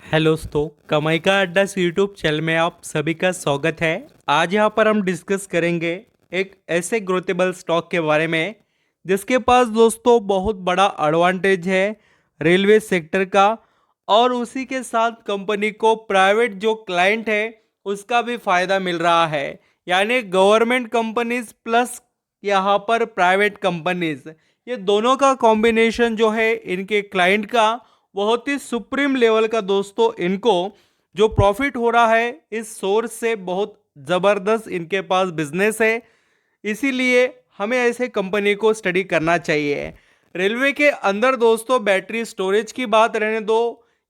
Hello दोस्तों, कमाई का अड्डा यूट्यूब चैनल में आप सभी का स्वागत है। आज यहाँ पर हम डिस्कस करेंगे एक ऐसे ग्रोथेबल स्टॉक के बारे में जिसके पास दोस्तों बहुत बड़ा एडवांटेज है रेलवे सेक्टर का, और उसी के साथ कंपनी को प्राइवेट जो क्लाइंट है उसका भी फायदा मिल रहा है। यानी गवर्नमेंट कंपनीज प्लस यहाँ पर प्राइवेट कंपनीज, ये दोनों का कॉम्बिनेशन जो है इनके क्लाइंट का बहुत ही सुप्रीम लेवल का दोस्तों। इनको जो प्रॉफिट हो रहा है इस सोर्स से बहुत ज़बरदस्त इनके पास बिजनेस है, इसीलिए हमें ऐसे कंपनी को स्टडी करना चाहिए। रेलवे के अंदर दोस्तों बैटरी स्टोरेज की बात रहने दो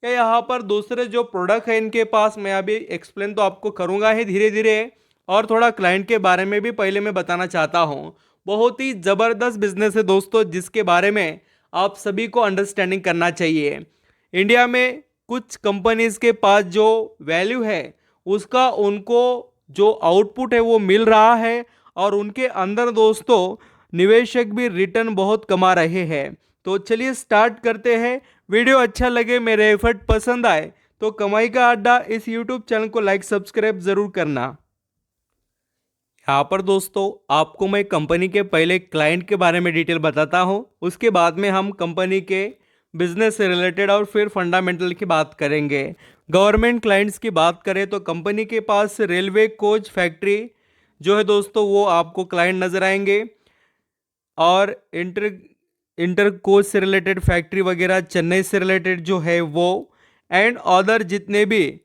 या यहाँ पर दूसरे जो प्रोडक्ट है इनके पास, मैं अभी एक्सप्लेन तो आपको करूँगा ही धीरे धीरे, और थोड़ा क्लाइंट के बारे में भी पहले मैं बताना चाहता हूँ। बहुत ही ज़बरदस्त बिजनेस है दोस्तों जिसके बारे में आप सभी को अंडरस्टैंडिंग करना चाहिए। इंडिया में कुछ कंपनीज के पास जो वैल्यू है उसका उनको जो आउटपुट है वो मिल रहा है, और उनके अंदर दोस्तों निवेशक भी रिटर्न बहुत कमा रहे हैं। तो चलिए स्टार्ट करते हैं। वीडियो अच्छा लगे, मेरे एफर्ट पसंद आए तो कमाई का अड्डा इस यूट्यूब चैनल को लाइक सब्सक्राइब ज़रूर करना। यहाँ पर दोस्तों आपको मैं कंपनी के पहले क्लाइंट के बारे में डिटेल बताता हूँ, उसके बाद में हम कंपनी के बिजनेस से रिलेटेड और फिर फंडामेंटल की बात करेंगे। गवर्नमेंट क्लाइंट्स की बात करें तो कंपनी के पास रेलवे कोच फैक्ट्री जो है दोस्तों वो आपको क्लाइंट नज़र आएंगे, और इंटर इंटर कोच से रिलेटेड फैक्ट्री वगैरह चेन्नई से रिलेटेड जो है वो, एंड अदर जितने भी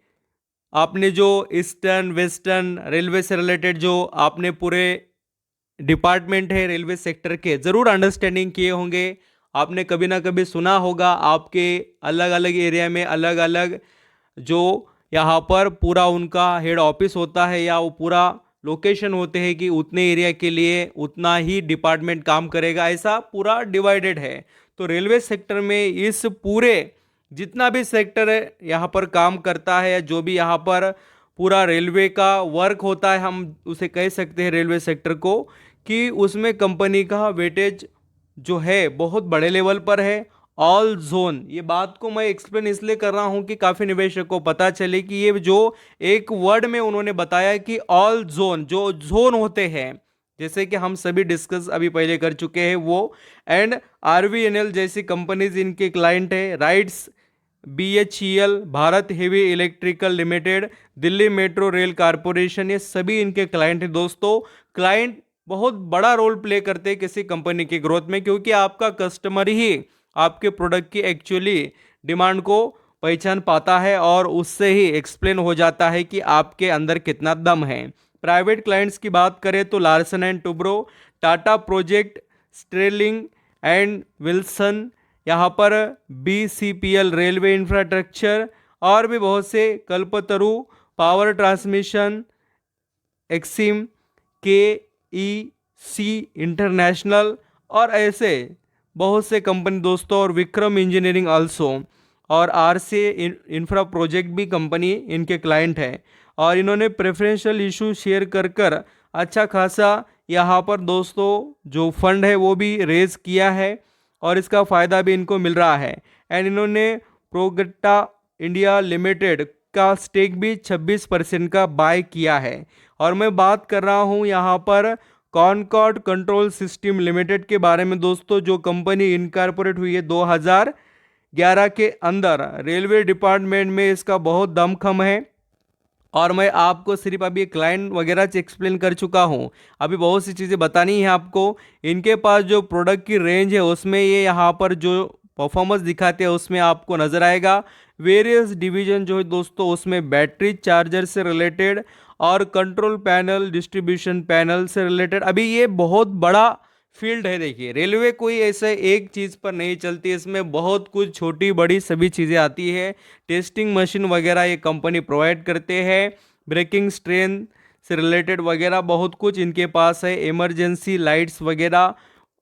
आपने जो ईस्टर्न वेस्टर्न रेलवे से रिलेटेड जो आपने पूरे डिपार्टमेंट है रेलवे सेक्टर के ज़रूर अंडरस्टैंडिंग किए होंगे। आपने कभी ना कभी सुना होगा आपके अलग अलग एरिया में अलग अलग जो यहाँ पर पूरा उनका हेड ऑफिस होता है या वो पूरा लोकेशन होते हैं कि उतने एरिया के लिए उतना ही डिपार्टमेंट काम करेगा, ऐसा पूरा डिवाइडेड है। तो रेलवे सेक्टर में इस पूरे जितना भी सेक्टर है यहाँ पर काम करता है, या जो भी यहाँ पर पूरा रेलवे का वर्क होता है, हम उसे कह सकते हैं रेलवे सेक्टर को, कि उसमें कंपनी का वेटेज जो है बहुत बड़े लेवल पर है। ऑल जोन, ये बात को मैं एक्सप्लेन इसलिए कर रहा हूँ कि काफ़ी निवेशक को पता चले कि ये जो एक वर्ड में उन्होंने बताया कि ऑल जोन, जो जोन होते हैं जैसे कि हम सभी डिस्कस अभी पहले कर चुके हैं वो, एंड आरवीएनएल जैसी कंपनीज इनके क्लाइंट है, rights, BHEL, Bharat heavy electrical limited, Delhi metro rail corporation, ये सभी इनके क्लाइंट हैं दोस्तों। क्लाइंट बहुत बड़ा रोल प्ले करते हैं किसी कंपनी की ग्रोथ में, क्योंकि आपका कस्टमर ही आपके प्रोडक्ट की एक्चुअली डिमांड को पहचान पाता है और उससे ही एक्सप्लेन हो जाता है कि आपके अंदर कितना दम है। प्राइवेट क्लाइंट्स की बात करें तो Larsen and Toubro, Tata project, Sterling and Wilson, यहाँ पर बीसीपीएल रेलवे इंफ्रास्ट्रक्चर, और भी बहुत से, कल्पतरु पावर ट्रांसमिशन, एक्सिम, के ई सी इंटरनेशनल, और ऐसे बहुत से कंपनी दोस्तों, और विक्रम इंजीनियरिंग आल्सो, और आर से इंफ्रा प्रोजेक्ट भी कंपनी इनके क्लाइंट है। और इन्होंने प्रेफरेंशियल इशू शेयर कर कर अच्छा खासा यहाँ पर दोस्तों जो फंड है वो भी रेज किया है, और इसका फ़ायदा भी इनको मिल रहा है। एंड इन्होंने प्रोगट्टा इंडिया लिमिटेड का स्टेक भी 26% का बाय किया है। और मैं बात कर रहा हूँ यहाँ पर कॉनकॉर्ड कंट्रोल सिस्टम लिमिटेड के बारे में दोस्तों, जो कंपनी इनकॉर्पोरेट हुई है 2011 के अंदर। रेलवे डिपार्टमेंट में इसका बहुत दमखम है, और मैं आपको सिर्फ अभी क्लाइंट वगैरह से एक्सप्लेन कर चुका हूँ, अभी बहुत सी चीज़ें बतानी है आपको। इनके पास जो प्रोडक्ट की रेंज है उसमें ये यहाँ पर जो परफॉर्मेंस दिखाते हैं उसमें आपको नज़र आएगा। वेरियस डिवीजन जो है दोस्तों उसमें बैटरी चार्जर से रिलेटेड और कंट्रोल पैनल डिस्ट्रीब्यूशन पैनल से रिलेटेड, अभी ये बहुत बड़ा फील्ड है। देखिए रेलवे कोई ऐसे एक चीज़ पर नहीं चलती, इसमें बहुत कुछ छोटी बड़ी सभी चीज़ें आती है। टेस्टिंग मशीन वगैरह ये कंपनी प्रोवाइड करते हैं, ब्रेकिंग स्ट्रेन से रिलेटेड वगैरह बहुत कुछ इनके पास है, इमरजेंसी लाइट्स वगैरह,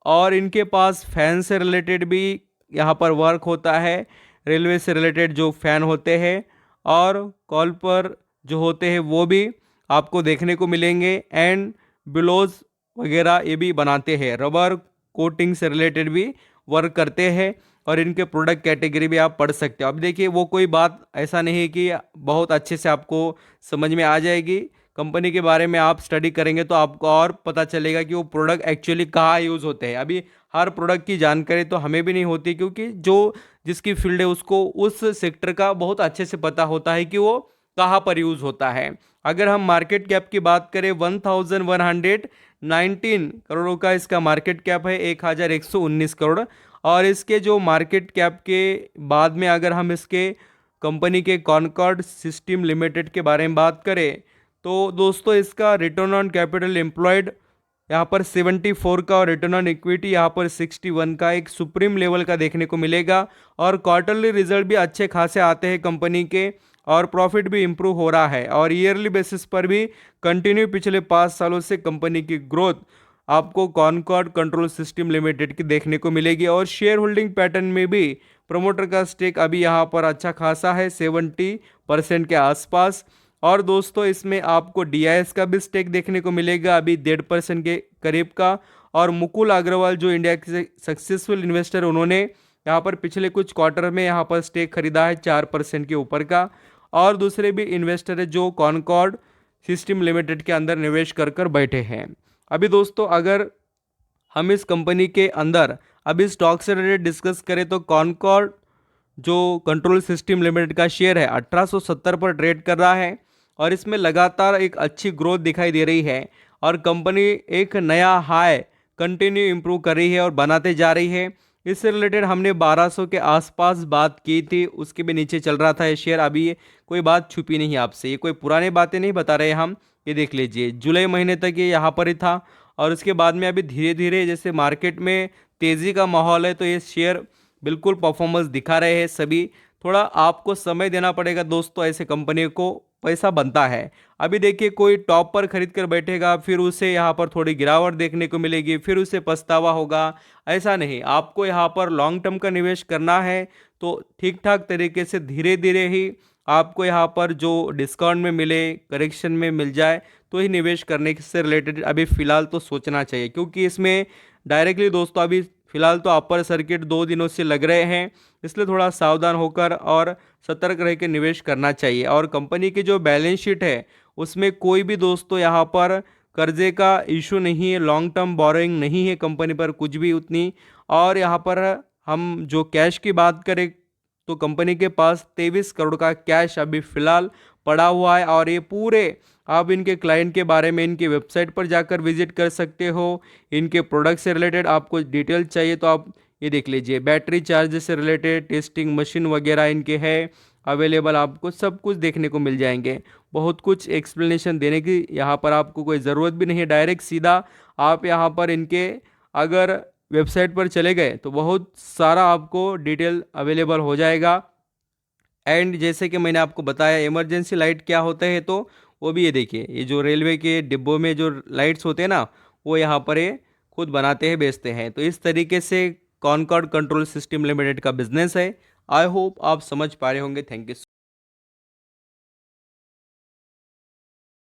और इनके पास फैन से रिलेटेड भी यहाँ पर वर्क होता है। रेलवे से रिलेटेड जो फैन होते हैं और कॉल पर जो होते हैं वो भी आपको देखने को मिलेंगे, एंड बिलोज वगैरह ये भी बनाते हैं, रबर कोटिंग से रिलेटेड भी वर्क करते हैं। और इनके प्रोडक्ट कैटेगरी भी आप पढ़ सकते हो। अब देखिए वो कोई बात ऐसा नहीं है कि बहुत अच्छे से आपको समझ में आ जाएगी। कंपनी के बारे में आप स्टडी करेंगे तो आपको और पता चलेगा कि वो प्रोडक्ट एक्चुअली कहाँ यूज़ होते हैं। अभी हर प्रोडक्ट की जानकारी तो हमें भी नहीं होती, क्योंकि जो जिसकी फील्ड है उसको उस सेक्टर का बहुत अच्छे से पता होता है कि वो कहाँ पर यूज़ होता है। अगर हम मार्केट कैप की बात करें, 1119 करोड़ों का इसका मार्केट कैप है, 1119 करोड़। और इसके जो मार्केट कैप के बाद में अगर हम इसके कंपनी के कॉनकॉर्ड सिस्टम लिमिटेड के बारे में बात करें, तो दोस्तों इसका रिटर्न ऑन कैपिटल एम्प्लॉयड यहाँ पर 74 का और रिटर्न ऑन इक्विटी यहाँ पर 61 का एक सुप्रीम लेवल का देखने को मिलेगा। और क्वार्टरली रिजल्ट भी अच्छे खासे आते हैं कंपनी के, और प्रॉफिट भी इम्प्रूव हो रहा है। और ईयरली बेसिस पर भी कंटिन्यू पिछले 5 सालों से कंपनी की ग्रोथ आपको कॉनकॉर्ड कंट्रोल सिस्टम लिमिटेड की देखने को मिलेगी। और शेयर होल्डिंग पैटर्न में भी प्रमोटर का स्टेक अभी यहाँ पर अच्छा खासा है, 70% के आसपास। और दोस्तों इसमें आपको डीआईएस का भी स्टेक देखने को मिलेगा, अभी 1.5% के करीब का। और मुकुल अग्रवाल जो इंडिया के सक्सेसफुल इन्वेस्टर, उन्होंने यहाँ पर पिछले कुछ क्वार्टर में यहाँ पर स्टेक खरीदा है 4% के ऊपर का। और दूसरे भी इन्वेस्टर है जो कॉनकॉर्ड सिस्टम लिमिटेड के अंदर निवेश कर बैठे हैं। अभी दोस्तों अगर हम इस कंपनी के अंदर अभी स्टॉक से रिलेटेड डिस्कस करें, तो कॉनकॉर्ड जो कंट्रोल सिस्टम लिमिटेड का शेयर है 1870 पर ट्रेड कर रहा है, और इसमें लगातार एक अच्छी ग्रोथ दिखाई दे रही है। और कंपनी एक नया हाई कंटिन्यू इम्प्रूव कर रही है और बनाते जा रही है। इससे रिलेटेड हमने 1200 के आसपास बात की थी, उसके भी नीचे चल रहा था ये शेयर। अभी ये कोई बात छुपी नहीं है आपसे, ये कोई पुरानी बातें नहीं बता रहे हम। ये देख लीजिए जुलाई महीने तक ये यहाँ पर ही था, और उसके बाद में अभी धीरे धीरे जैसे मार्केट में तेज़ी का माहौल है, तो ये शेयर बिल्कुल परफॉर्मेंस दिखा रहे हैं सभी। थोड़ा आपको समय देना पड़ेगा दोस्तों, ऐसे कंपनी को पैसा बनता है। अभी देखिए कोई टॉप पर खरीद कर बैठेगा, फिर उसे यहाँ पर थोड़ी गिरावट देखने को मिलेगी, फिर उसे पछतावा होगा। ऐसा नहीं, आपको यहाँ पर लॉन्ग टर्म का निवेश करना है तो ठीक ठाक तरीके से धीरे धीरे ही आपको यहाँ पर जो डिस्काउंट में मिले, करेक्शन में मिल जाए, तो ही निवेश करने से रिलेटेड अभी फ़िलहाल तो सोचना चाहिए। क्योंकि इसमें डायरेक्टली दोस्तों अभी फिलहाल तो अपर सर्किट 2 दिनों से लग रहे हैं, इसलिए थोड़ा सावधान होकर और सतर्क रह के निवेश करना चाहिए। और कंपनी की जो बैलेंस शीट है उसमें कोई भी दोस्तों यहाँ पर कर्जे का इशू नहीं है, लॉन्ग टर्म बोरोइंग नहीं है कंपनी पर कुछ भी उतनी। और यहाँ पर हम जो कैश की बात करें, तो कंपनी के पास 23 करोड़ का कैश अभी फ़िलहाल पड़ा हुआ है। और ये पूरे आप इनके क्लाइंट के बारे में इनके वेबसाइट पर जाकर विजिट कर सकते हो। इनके प्रोडक्ट से रिलेटेड आपको डिटेल चाहिए तो आप ये देख लीजिए, बैटरी चार्ज से रिलेटेड टेस्टिंग मशीन वगैरह इनके है अवेलेबल, आपको सब कुछ देखने को मिल जाएंगे। बहुत कुछ एक्सप्लेनेशन देने की यहाँ पर आपको कोई ज़रूरत भी नहीं है, डायरेक्ट सीधा आप यहाँ पर इनके अगर वेबसाइट पर चले गए तो बहुत सारा आपको डिटेल अवेलेबल हो जाएगा। एंड जैसे कि मैंने आपको बताया इमरजेंसी लाइट क्या होता है, तो वो भी ये देखिए, ये जो रेलवे के डिब्बों में जो लाइट्स होते हैं ना, वो यहाँ पर ये खुद बनाते हैं, बेचते हैं। तो इस तरीके से कॉनकॉर्ड कंट्रोल सिस्टम लिमिटेड का बिजनेस है। आई होप आप समझ पा रहे होंगे। Thank you.